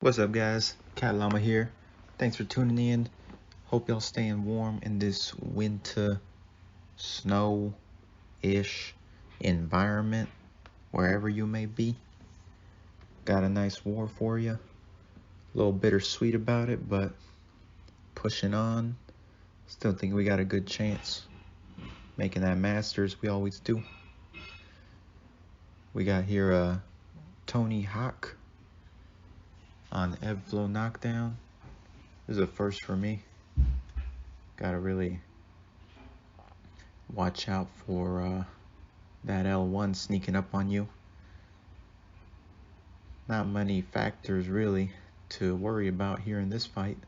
What's up, guys? Cat Llama here. Thanks for tuning in. Hope y'all staying warm in this winter snow-ish environment, wherever you may be. Got a nice war for you. A little bittersweet about it, but pushing on. Still think we got a good chance making that Masters we always do. We got here Tony Hawk on Ebflow Knockdown. This is a first for me. Gotta really watch out for that L1 sneaking up on you. Not many factors really to worry about here in this fight.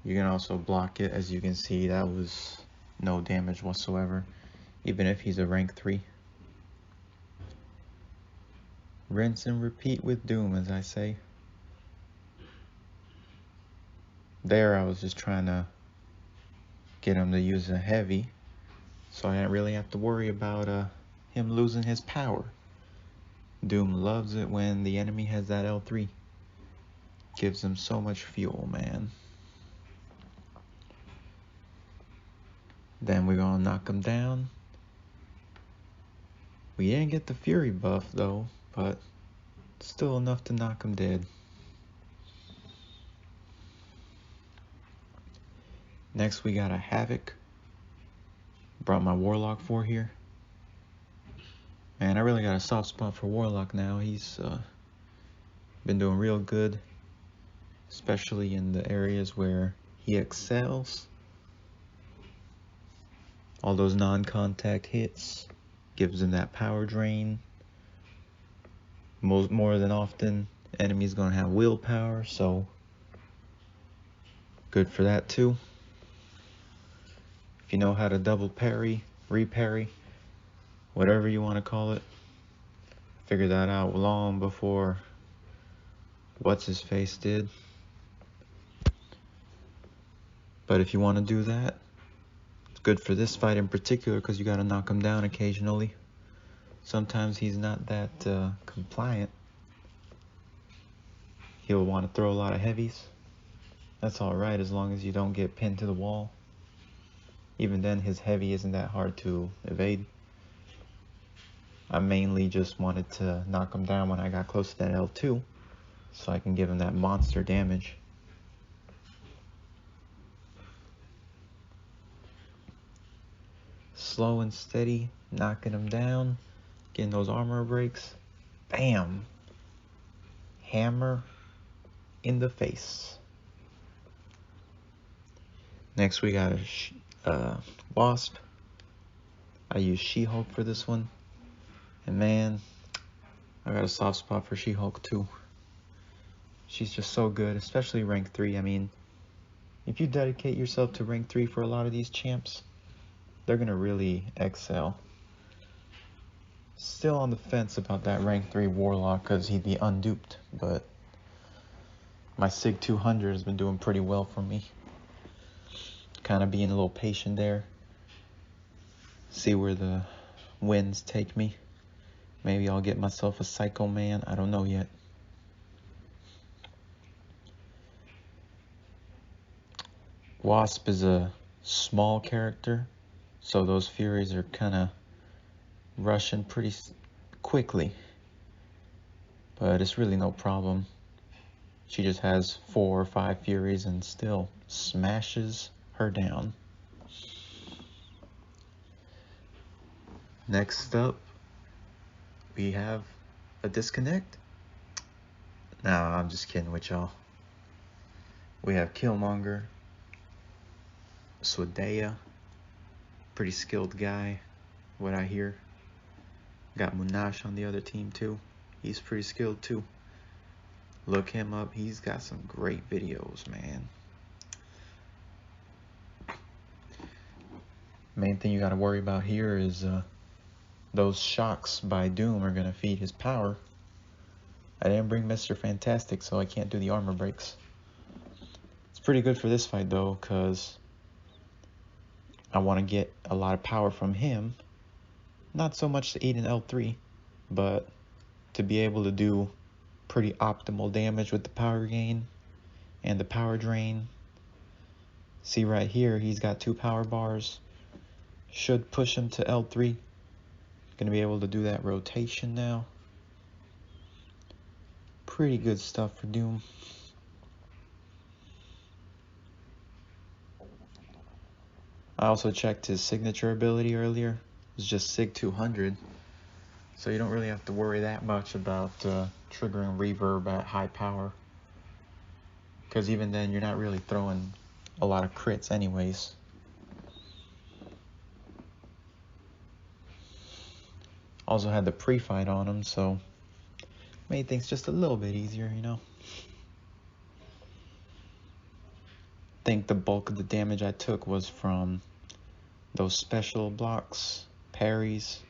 You can also block it. As you can see, that was no damage whatsoever, even if he's a rank 3. Rinse and repeat with Doom, as I say. There, I was just trying to get him to use a heavy, so I didn't really have to worry about him losing his power. Doom loves it when the enemy has that L3. Gives him so much fuel, man. Then we're gonna knock him down. We didn't get the Fury buff though, but still enough to knock him dead. Next we got a Havok. Brought my Warlock for here. Man, I really got a soft spot for Warlock now. He's been doing real good, especially in the areas where he excels. All those non-contact hits gives him that power drain. More than often, enemy's gonna have willpower, so good for that too. If you know how to double parry, reparry, whatever you want to call it, figure that out long before what's his face did. But if you want to do that, it's good for this fight in particular because you got to knock him down occasionally. Sometimes he's not that compliant. He'll want to throw a lot of heavies. That's alright as long as you don't get pinned to the wall. Even then, his heavy isn't that hard to evade. I mainly just wanted to knock him down when I got close to that L2, so I can give him that monster damage. Slow and steady, knocking him down, getting those armor breaks. Bam! Hammer in the face. Next we got a Wasp. I use She-Hulk for this one. And man, I got a soft spot for She-Hulk too. She's just so good, especially rank 3. I mean, if you dedicate yourself to rank 3 for a lot of these champs, they're gonna really excel. Still on the fence about that rank 3 Warlock because he'd be unduped, but my Sig 200 has been doing pretty well for me. Kind of being a little patient there. See where the winds take me. Maybe I'll get myself a Psycho Man. I don't know yet. Wasp is a small character, so those Furies are kind of rushing pretty quickly. But it's really no problem. She just has 4 or 5 Furies and still smashes her down. Next up, we have a Disconnect. Nah, I'm just kidding with y'all. We have Kill-monger, Swedea, pretty skilled guy, what I hear. Got Munash on the other team too. He's pretty skilled too. Look him up. He's got some great videos, man. Main thing you got to worry about here is those shocks by Doom are going to feed his power. I didn't bring Mr. Fantastic, so I can't do the armor breaks. It's pretty good for this fight though, because I want to get a lot of power from him. Not so much to eat an L3, but to be able to do Pretty optimal damage with the power gain and the power drain. See right here, he's got 2 power bars. Should push him to L3. Gonna be able to do that rotation now. Pretty good stuff for Doom. I also checked his signature ability earlier. It was just Sig 200. So you don't really have to worry that much about triggering reverb at high power. Because even then, you're not really throwing a lot of crits anyways. Also had the pre-fight on him, so made things just a little bit easier, you know. I think the bulk of the damage I took was from those special blocks, parries,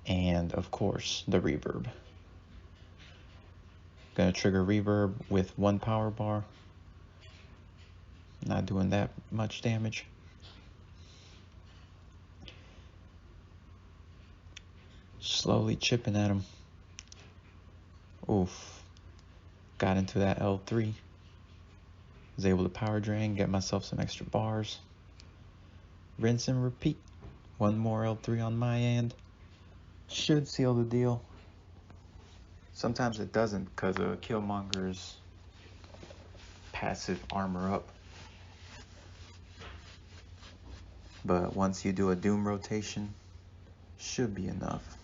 and of course the reverb. Gonna trigger reverb with 1 power bar. Not doing that much damage. Slowly chipping at him. Oof. Got into that L3. Was able to power drain, get myself some extra bars. Rinse and repeat. 1 more L3 on my end. Should seal the deal. Sometimes it doesn't because of Kill-monger's passive armor up. But once you do a Doom rotation, should be enough.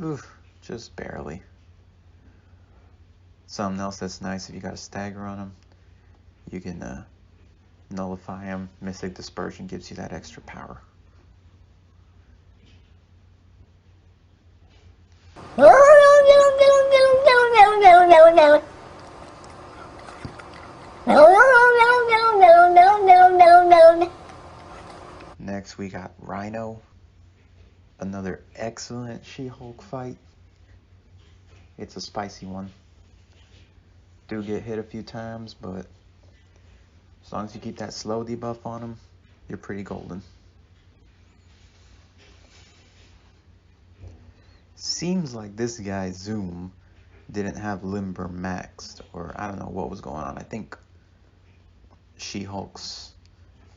Oof, just barely. Something else that's nice, if you got a stagger on him, you can nullify him. Mystic Dispersion gives you that extra power. Next we got Rhino. Another excellent She-Hulk fight. It's a spicy one. Do get hit a few times, but as long as you keep that slow debuff on him, you're pretty golden. Seems like this guy, Zoom, didn't have Limber maxed, or I don't know what was going on. I think She-Hulk's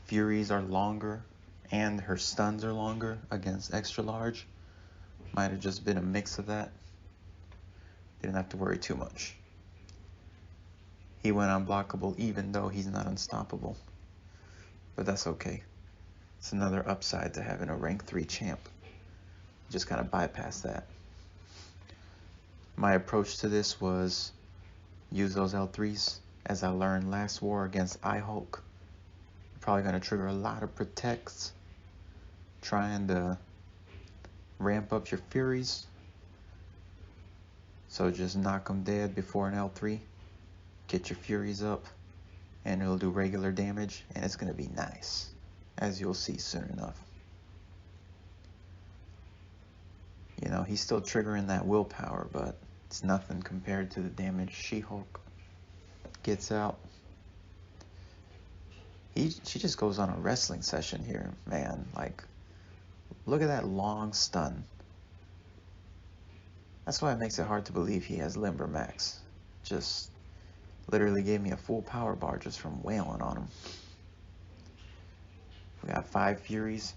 Furies are longer, and her stuns are longer against extra large. Might have just been a mix of that. Didn't have to worry too much. He went unblockable even though he's not unstoppable. But that's okay. It's another upside to having a rank 3 champ. Just kind of bypass that. My approach to this was use those L3s as I learned last war against I-Hulk. Probably going to trigger a lot of protects. Trying to ramp up your Furies. So just knock them dead before an L3. Get your Furies up. And it'll do regular damage. And it's going to be nice. As you'll see soon enough. You know, he's still triggering that willpower. But it's nothing compared to the damage She-Hulk gets out. She just goes on a wrestling session here, man. Like, look at that long stun. That's why it makes it hard to believe he has Limber Max. Just literally gave me a full power bar just from wailing on him. We got 5 Furies.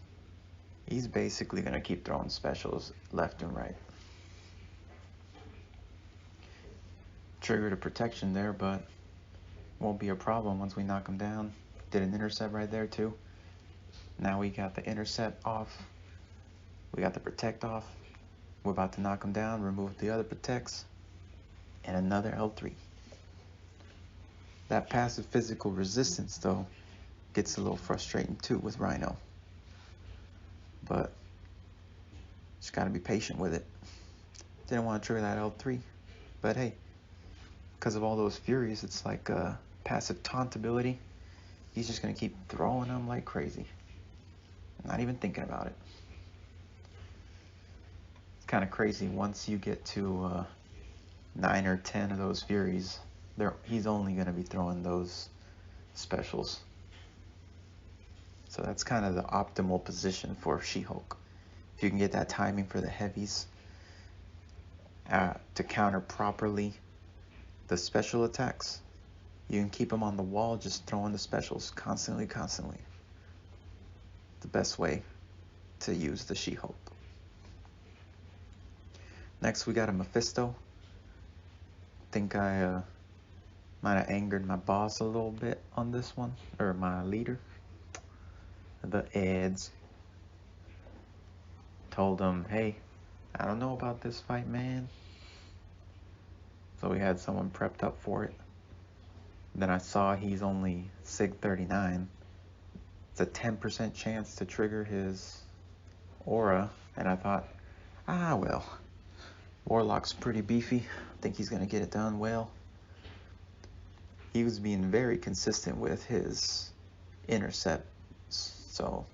He's basically going to keep throwing specials left and right. Triggered a protection there, but won't be a problem once we knock him down. Did an intercept right there too. Now we got the intercept off. We got the protect off. We're about to knock him down, remove the other protects, and another L3. That passive physical resistance though gets a little frustrating too with Rhino. But just gotta be patient with it. Didn't want to trigger that L3, but hey, because of all those Furies, it's like a passive taunt ability. He's just gonna keep throwing them like crazy. Not even thinking about it. It's kind of crazy. Once you get to 9 or 10 of those Furies, he's only gonna be throwing those specials. So that's kind of the optimal position for She-Hulk. If you can get that timing for the heavies, to counter properly the special attacks. You can keep him on the wall, just throwing the specials constantly. The best way to use the She-Hulk. Next, we got a Mephisto. Think I might have angered my boss a little bit on this one, or my leader. The Eds. Told him, hey, I don't know about this fight, man. So we had someone prepped up for it. Then I saw he's only Sig 39. It's a 10% chance to trigger his aura, and I thought, well, Warlock's pretty beefy. I think he's gonna get it done well. He was being very consistent with his intercepts, so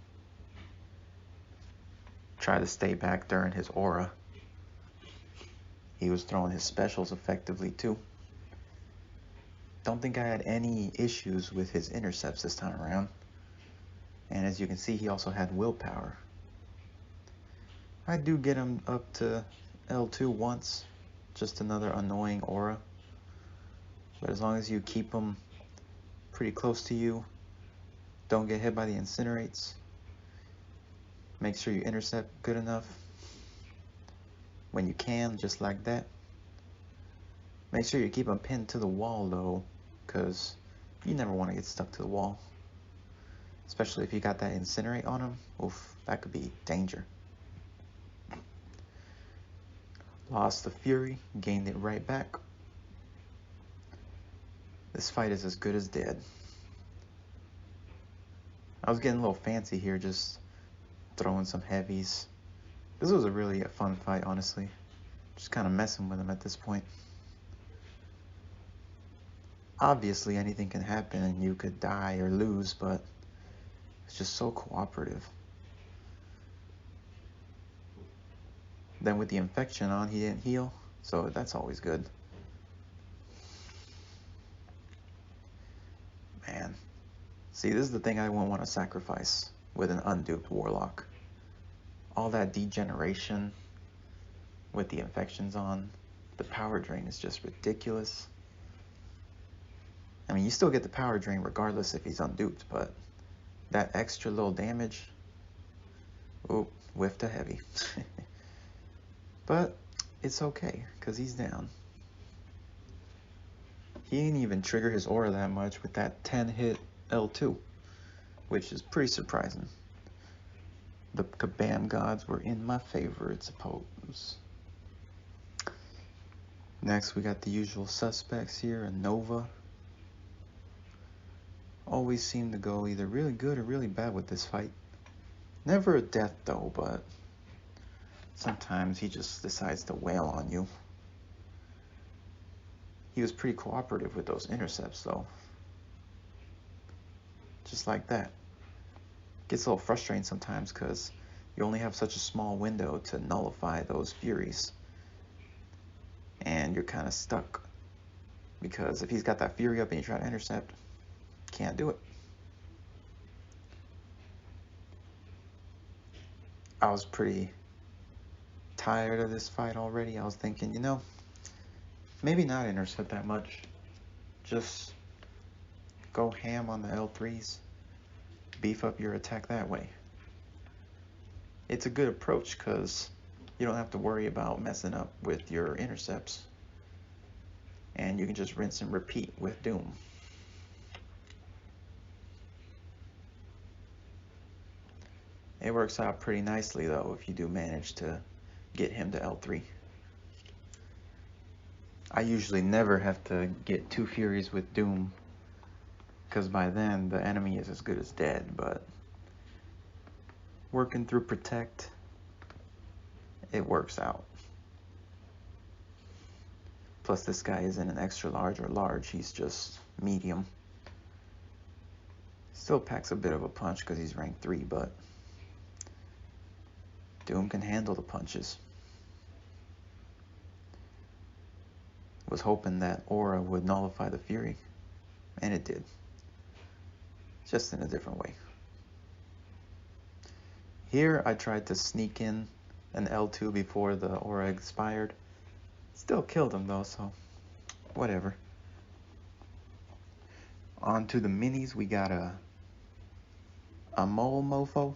try to stay back during his aura. He was throwing his specials effectively too. Don't think I had any issues with his intercepts this time around. And as you can see, he also had willpower. I do get him up to L2 once, just another annoying aura. But as long as you keep him pretty close to you, don't get hit by the incinerates, make sure you intercept good enough when you can, just like that. Make sure you keep him pinned to the wall though, because you never want to get stuck to the wall. Especially if you got that incinerate on him. Oof, that could be danger. Lost the fury, gained it right back. This fight is as good as dead. I was getting a little fancy here, just throwing some heavies. This was a really fun fight, honestly. Just kind of messing with him at this point. Obviously, anything can happen and you could die or lose, but it's just so cooperative. Then with the infection on, he didn't heal, so that's always good. Man, see, this is the thing I wouldn't want to sacrifice with an unduped Warlock. All that degeneration with the infections on, the power drain is just ridiculous. I mean, you still get the power drain regardless if he's unduped, but that extra little damage, ooh, whiff to heavy. But it's okay, because he's down. He didn't even trigger his aura that much with that 10-hit L2, which is pretty surprising. The Kabam gods were in my favor, I suppose. Next, we got the usual suspects here, a Nova. Always seem to go either really good or really bad with this fight. Never a death though, but sometimes he just decides to wail on you. He was pretty cooperative with those intercepts though. Just like that. Gets a little frustrating sometimes because you only have such a small window to nullify those furies. And you're kind of stuck. Because if he's got that fury up and you try to intercept, can't do it. I was pretty tired of this fight already. I was thinking, you know, maybe not intercept that much. Just go ham on the L3s. Beef up your attack that way. It's a good approach because you don't have to worry about messing up with your intercepts. And you can just rinse and repeat with Doom. It works out pretty nicely though if you do manage to get him to L3. I usually never have to get 2 Furies with Doom, because by then the enemy is as good as dead, but working through Protect, it works out. Plus this guy isn't an extra large or large, he's just medium. Still packs a bit of a punch because he's rank 3, but Doom can handle the punches. Was hoping that aura would nullify the fury, and it did. Just in a different way. Here I tried to sneak in an L2 before the aura expired, Still killed him though, so whatever. On to the minis. We got a mole mofo.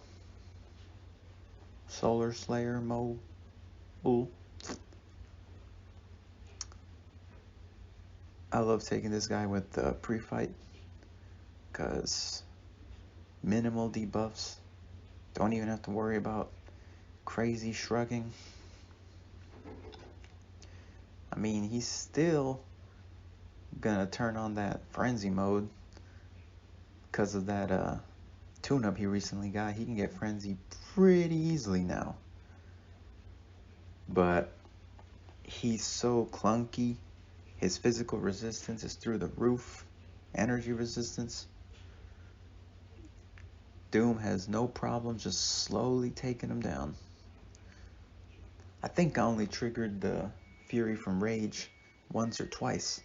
Solar Slayer mole. Ooh. I love taking this guy with the pre-fight because minimal debuffs. Don't even have to worry about crazy shrugging. I mean, he's still gonna turn on that frenzy mode because of that tune-up he recently got. He can get frenzy pretty easily now. But he's so clunky. His physical resistance is through the roof. Energy resistance. Doom has no problem just slowly taking him down. I think I only triggered the Fury from Rage once or twice.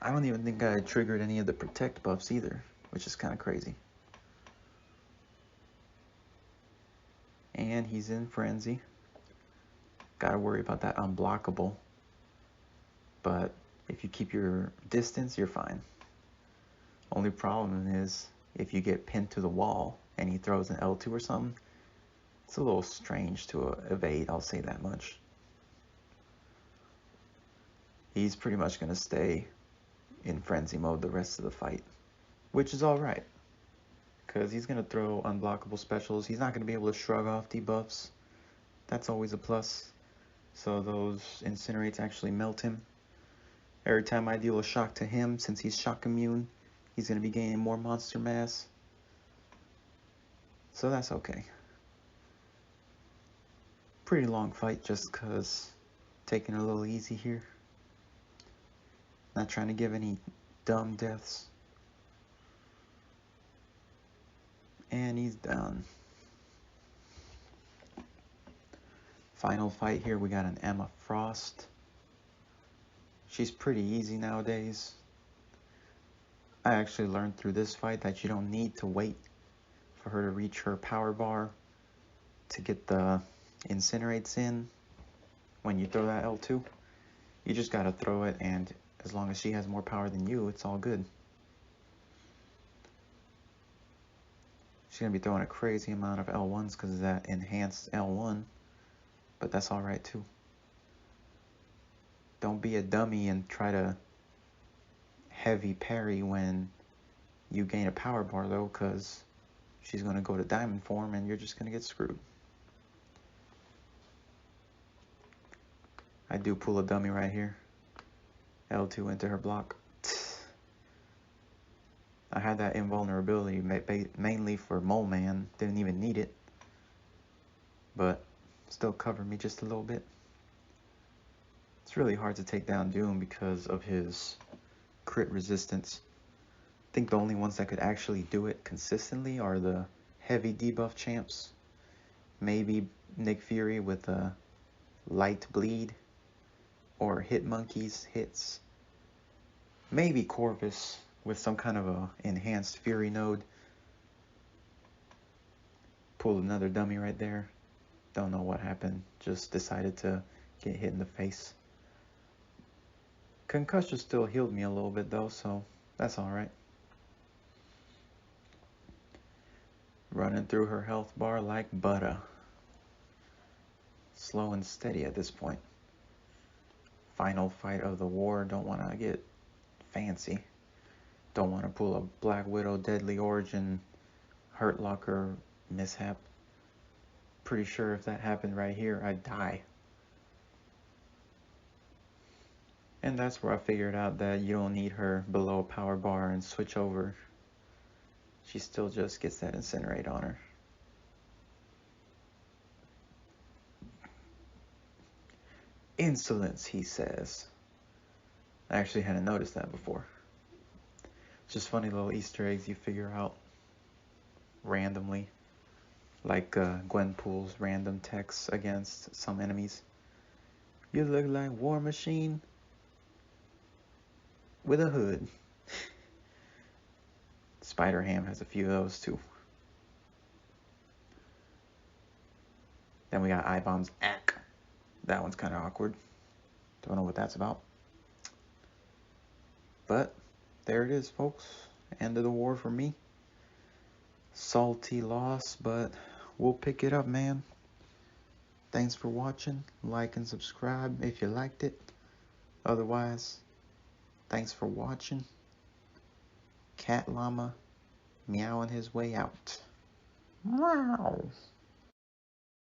I don't even think I triggered any of the Protect buffs either, which is kind of crazy. And he's in Frenzy. Gotta worry about that unblockable. But if you keep your distance, you're fine. Only problem is if you get pinned to the wall and he throws an L2 or something, it's a little strange to evade, I'll say that much. He's pretty much going to stay in frenzy mode the rest of the fight, which is alright, because he's going to throw unblockable specials. He's not going to be able to shrug off debuffs. That's always a plus. So those incinerates actually melt him. Every time I deal a shock to him, since he's shock immune, he's going to be gaining more monster mass. So that's okay. Pretty long fight just because taking it a little easy here. Not trying to give any dumb deaths. And he's down. Final fight here, we got an Emma Frost. She's pretty easy nowadays. I actually learned through this fight that you don't need to wait for her to reach her power bar to get the incinerates in when you throw that L2. You just gotta throw it, and as long as she has more power than you, it's all good. She's gonna be throwing a crazy amount of L1s because of that enhanced L1, but that's alright too. Don't be a dummy and try to heavy parry when you gain a power bar though, because she's gonna go to diamond form and you're just gonna get screwed. I do pull a dummy right here. L2 into her block. I had that invulnerability mainly for Mole Man. Didn't even need it. But still covered me just a little bit. It's really hard to take down Doom because of his crit resistance. I think the only ones that could actually do it consistently are the heavy debuff champs. Maybe Nick Fury with a light bleed. Or Hitmonkey's hits. Maybe Corvus with some kind of a enhanced Fury node. Pulled another dummy right there. Don't know what happened. Just decided to get hit in the face. Concussion still healed me a little bit though, so that's alright. Running through her health bar like butter. Slow and steady at this point. Final fight of the war. Don't want to get fancy. Don't want to pull a Black Widow Deadly Origin Hurt Locker mishap. Pretty sure if that happened right here, I'd die. And that's where I figured out that you don't need her below a power bar and switch over. She still just gets that incinerate on her. Insolence, he says. I actually hadn't noticed that before. It's just funny little Easter eggs you figure out randomly. Like Gwenpool's random texts against some enemies. You look like War Machine with a hood. Spider-Ham has a few of those too. Then we got I-Bomb's Ack. That one's kind of awkward. Don't know what that's about. But there it is, folks. End of the war for me. Salty loss, but we'll pick it up, man. Thanks for watching. Like and subscribe if you liked it. Otherwise, thanks for watching. Cat Llama meowing his way out. Meow.